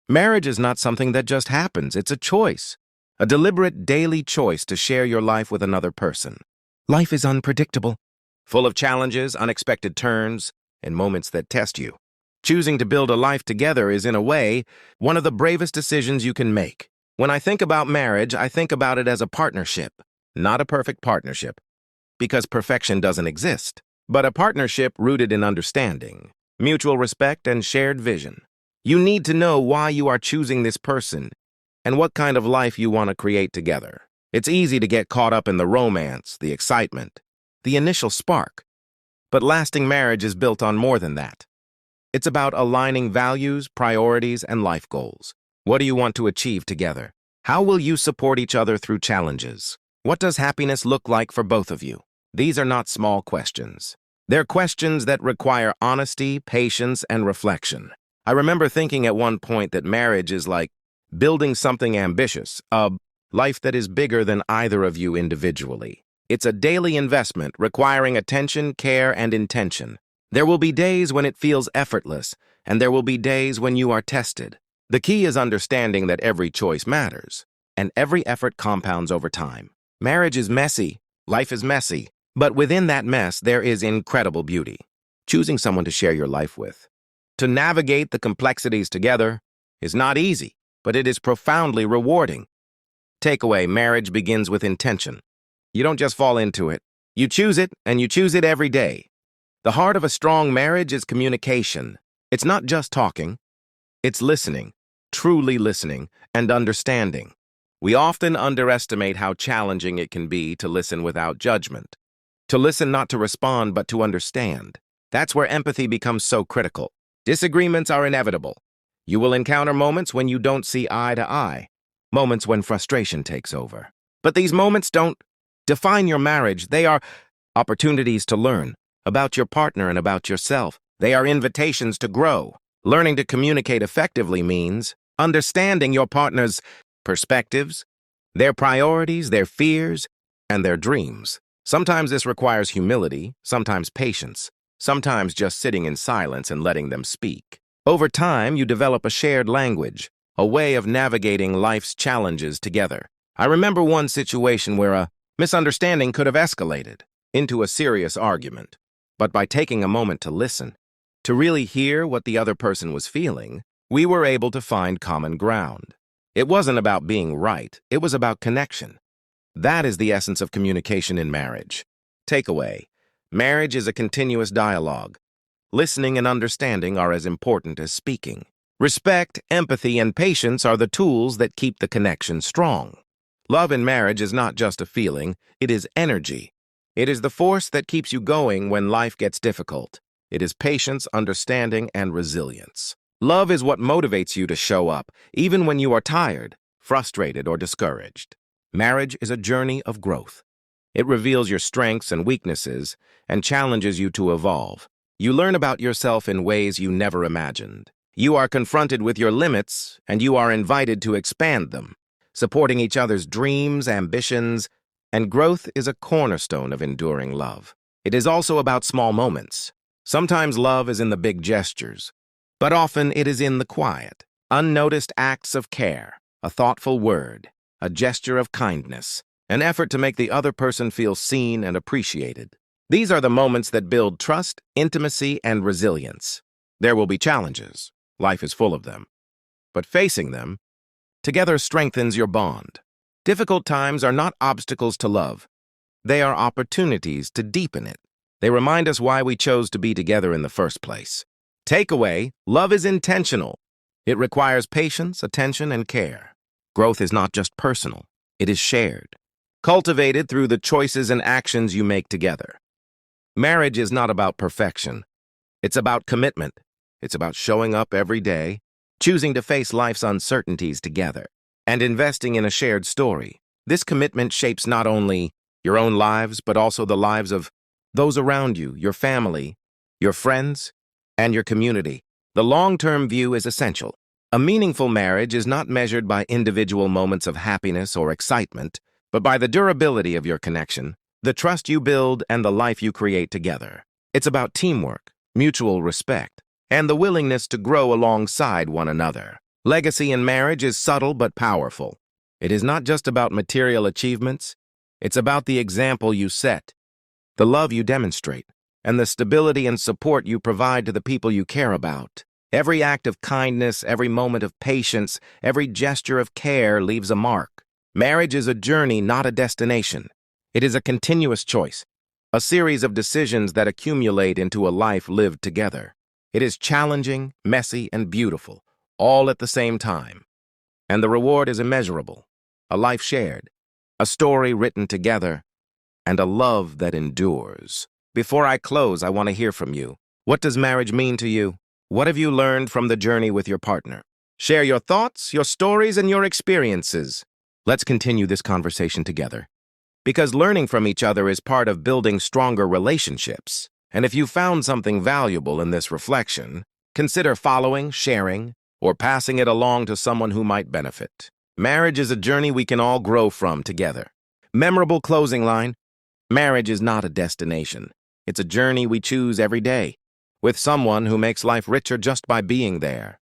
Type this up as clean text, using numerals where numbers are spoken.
Marriage is not something that just happens, it's a choice. A deliberate daily choice to share your life with another person. Life is unpredictable, full of challenges, unexpected turns, and moments that test you. Choosing to build a life together is, in a way, one of the bravest decisions you can make. When I think about marriage, I think about it as a partnership, not a perfect partnership, because perfection doesn't exist, but a partnership rooted in understanding, mutual respect, and shared vision. You need to know why you are choosing this person and what kind of life you want to create together. It's easy to get caught up in the romance, the excitement, the initial spark. But lasting marriage is built on more than that. It's about aligning values, priorities, and life goals. What do you want to achieve together? How will you support each other through challenges? What does happiness look like for both of you? These are not small questions. They're questions that require honesty, patience, and reflection. I remember thinking at one point that marriage is like building something ambitious, a life that is bigger than either of you individually. It's a daily investment requiring attention, care, and intention. There will be days when it feels effortless, and there will be days when you are tested. The key is understanding that every choice matters, and every effort compounds over time. Marriage is messy, life is messy, but within that mess there is incredible beauty. Choosing someone to share your life with, to navigate the complexities together, is not easy, but it is profoundly rewarding. Takeaway: marriage begins with intention. You don't just fall into it. You choose it, and you choose it every day. The heart of a strong marriage is communication. It's not just talking. It's listening, truly listening, and understanding. We often underestimate how challenging it can be to listen without judgment. To listen not to respond, but to understand. That's where empathy becomes so critical. Disagreements are inevitable. You will encounter moments when you don't see eye to eye, moments when frustration takes over. But these moments don't define your marriage. They are opportunities to learn about your partner and about yourself. They are invitations to grow. Learning to communicate effectively means understanding your partner's perspectives, their priorities, their fears, and their dreams. Sometimes this requires humility, sometimes patience, sometimes just sitting in silence and letting them speak. Over time, you develop a shared language, a way of navigating life's challenges together. I remember one situation where a misunderstanding could have escalated into a serious argument. But by taking a moment to listen, to really hear what the other person was feeling, we were able to find common ground. It wasn't about being right, it was about connection. That is the essence of communication in marriage. Takeaway: marriage is a continuous dialogue. Listening and understanding are as important as speaking. Respect, empathy, and patience are the tools that keep the connection strong. Love in marriage is not just a feeling, it is energy. It is the force that keeps you going when life gets difficult. It is patience, understanding, and resilience. Love is what motivates you to show up, even when you are tired, frustrated, or discouraged. Marriage is a journey of growth. It reveals your strengths and weaknesses and challenges you to evolve. You learn about yourself in ways you never imagined. You are confronted with your limits, and you are invited to expand them. Supporting each other's dreams, ambitions, and growth is a cornerstone of enduring love. It is also about small moments. Sometimes love is in the big gestures, but often it is in the quiet, unnoticed acts of care, a thoughtful word, a gesture of kindness, an effort to make the other person feel seen and appreciated. These are the moments that build trust, intimacy, and resilience. There will be challenges. Life is full of them. But facing them together strengthens your bond. Difficult times are not obstacles to love. They are opportunities to deepen it. They remind us why we chose to be together in the first place. Takeaway: love is intentional. It requires patience, attention, and care. Growth is not just personal. It is shared, cultivated through the choices and actions you make together. Marriage is not about perfection. It's about commitment. It's about showing up every day, choosing to face life's uncertainties together, and investing in a shared story. This commitment shapes not only your own lives, but also the lives of those around you, your family, your friends, and your community. The long-term view is essential. A meaningful marriage is not measured by individual moments of happiness or excitement, but by the durability of your connection, the trust you build, and the life you create together. It's about teamwork, mutual respect, and the willingness to grow alongside one another. Legacy in marriage is subtle but powerful. It is not just about material achievements, it's about the example you set, the love you demonstrate, and the stability and support you provide to the people you care about. Every act of kindness, every moment of patience, every gesture of care leaves a mark. Marriage is a journey, not a destination. It is a continuous choice, a series of decisions that accumulate into a life lived together. It is challenging, messy, and beautiful, all at the same time. And the reward is immeasurable, a life shared, a story written together, and a love that endures. Before I close, I want to hear from you. What does marriage mean to you? What have you learned from the journey with your partner? Share your thoughts, your stories, and your experiences. Let's continue this conversation together. Because learning from each other is part of building stronger relationships. And if you found something valuable in this reflection, consider following, sharing, or passing it along to someone who might benefit. Marriage is a journey we can all grow from together. Memorable closing line: marriage is not a destination. It's a journey we choose every day, with someone who makes life richer just by being there.